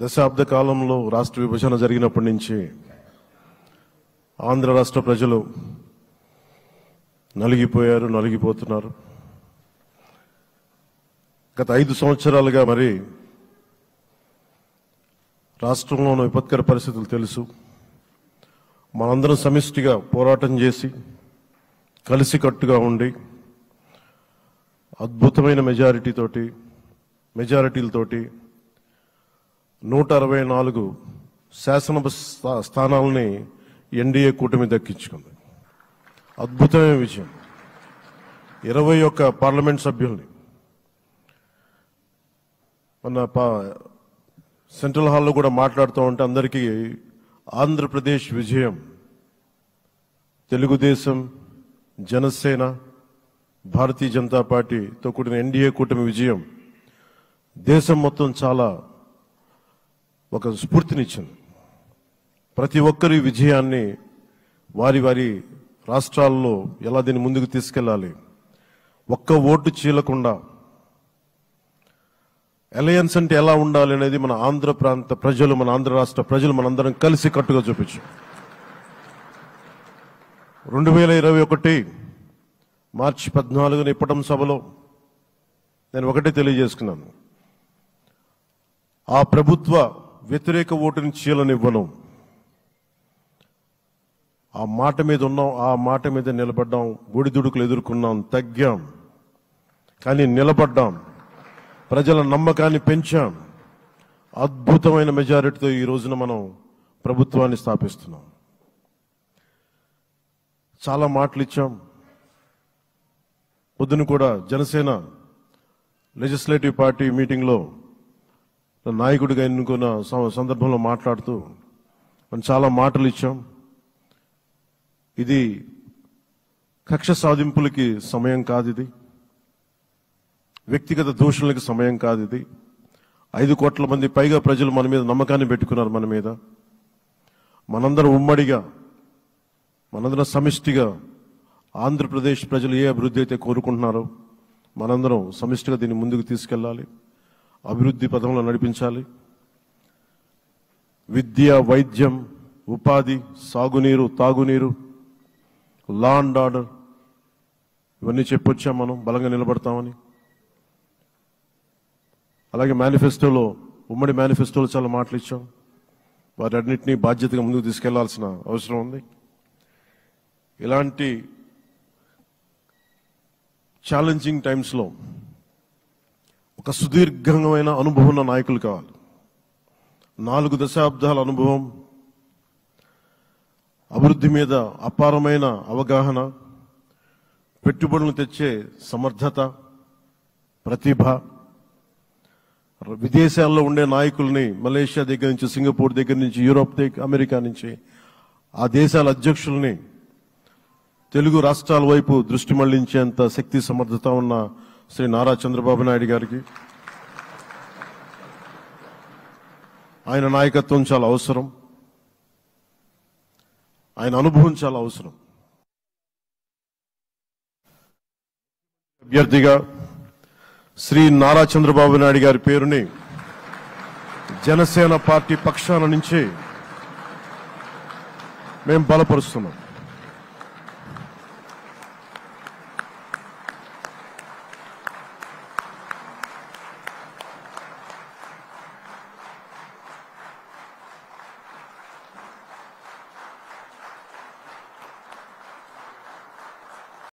దశాబ్ద కాలంలో రాష్ట్ర విభజన జరిగినప్పటి నుంచి ఆంధ్ర రాష్ట్ర ప్రజలు నలిగిపోయారు, నలిగిపోతున్నారు. గత 5 సంవత్సరాలుగా మరి రాష్ట్రంలోని విపత్కర పరిస్థితులు తెలుసు. మనందరం సమిష్టిగా పోరాటం చేసి కలిసికట్టుగా ఉండి అద్భుతమైన మెజారిటీలతోటి 164 శాసనసభ స్థానాలని ఎన్డీఏ కూటమి దక్కించుకుంది. అద్భుతమైన విజయం. 21 పార్లమెంట్ సభ్యుల్ని మన సెంట్రల్ హాల్లో కూడా మాట్లాడుతూ ఉంటే అందరికీ ఆంధ్రప్రదేశ్ విజయం, తెలుగుదేశం, జనసేన, భారతీయ జనతా పార్టీతో కూడిన ఎన్డీఏ కూటమి విజయం దేశం మొత్తం చాలా ఒక స్ఫూర్తినిచ్చింది. ప్రతి ఒక్కరి విజయాన్ని వారి వారి రాష్ట్రాల్లో ఎలా దీన్ని ముందుకు తీసుకెళ్లాలి, ఒక్క ఓటు చీలకుండా అలయన్స్ అంటే ఎలా ఉండాలి అనేది మన ఆంధ్ర ప్రాంత ప్రజలు, మన ఆంధ్ర రాష్ట్ర ప్రజలు మనందరం కలిసి కట్టుగా చూపించాం. 2021 మార్చి 14న ఇప్పటం సభలో నేను ఒకటే తెలియజేసుకున్నాను, ఆ ప్రభుత్వ వ్యతిరేక ఓటుని చీలనివ్వను. ఆ మాట మీద ఉన్నాం, ఆ మాట మీద నిలబడ్డాం. ఒడిదుడుకులు ఎదుర్కొన్నాం, తగ్గాం, కానీ నిలబడ్డాం. ప్రజల నమ్మకాన్ని పెంచాం. అద్భుతమైన మెజారిటీతో ఈ రోజున మనం ప్రభుత్వాన్ని స్థాపిస్తున్నాం. చాలా మాటలు ఇచ్చాం. పొద్దున కూడా జనసేన లెజిస్లేటివ్ పార్టీ మీటింగ్లో నాయకుడిగా ఎన్నుకున్న సందర్భంలో మాట్లాడుతూ మనం చాలా మాటలు ఇచ్చాం. ఇది కక్ష సాధింపులకి సమయం కాదు, ఇది వ్యక్తిగత దూషణలకు సమయం కాదు. ఇది 5 కోట్ల మంది పైగా ప్రజలు మన మీద నమ్మకాన్ని పెట్టుకున్నారు. మన మీద మనందరం ఉమ్మడిగా, మనందరం సమిష్టిగా ఆంధ్రప్రదేశ్ ప్రజలు ఏ అభివృద్ధి అయితే కోరుకుంటున్నారో మనందరం సమిష్టిగా దీన్ని ముందుకు తీసుకెళ్లాలి, అభివృద్ధి పథంలో నడిపించాలి. విద్య, వైద్యం, ఉపాధి, సాగునీరు, తాగునీరు, లా అండ్ ఆర్డర్ ఇవన్నీ చెప్పొచ్చాం. మనం బలంగా నిలబడతామని. అలాగే మేనిఫెస్టోలో, ఉమ్మడి మేనిఫెస్టోలో చాలా మాటలు ఇచ్చాం. వాటన్నిటినీ బాధ్యతగా ముందుకు తీసుకెళ్లాల్సిన అవసరం ఉంది. ఇలాంటి ఛాలెంజింగ్ టైమ్స్లో ఒక సుదీర్ఘమైన అనుభవం ఉన్న నాయకులు కావాలి. 4 దశాబ్దాల అనుభవం, అభివృద్ధి మీద అపారమైన అవగాహన, పెట్టుబడులను తెచ్చే సమర్థత, ప్రతిభ. విదేశాల్లో ఉండే నాయకుల్ని, మలేషియా దగ్గర నుంచి, సింగపూర్ దగ్గర నుంచి, యూరోప్ దగ్గర, అమెరికా నుంచి, ఆ దేశాల అధ్యక్షుల్ని తెలుగు రాష్ట్రాల వైపు దృష్టి మళ్లించేంత శక్తి, సమర్థత ఉన్న శ్రీ నారా చంద్రబాబు నాయుడు గారికి ఆయన నాయకత్వం చాలా అవసరం. ఆయన అనుభవం చాలా అవసరం. అభ్యర్థిగా శ్రీ నారా చంద్రబాబు నాయుడు గారి పేరుని జనసేన పార్టీ పక్షాన నుంచి మేము బలపరుస్తున్నాం.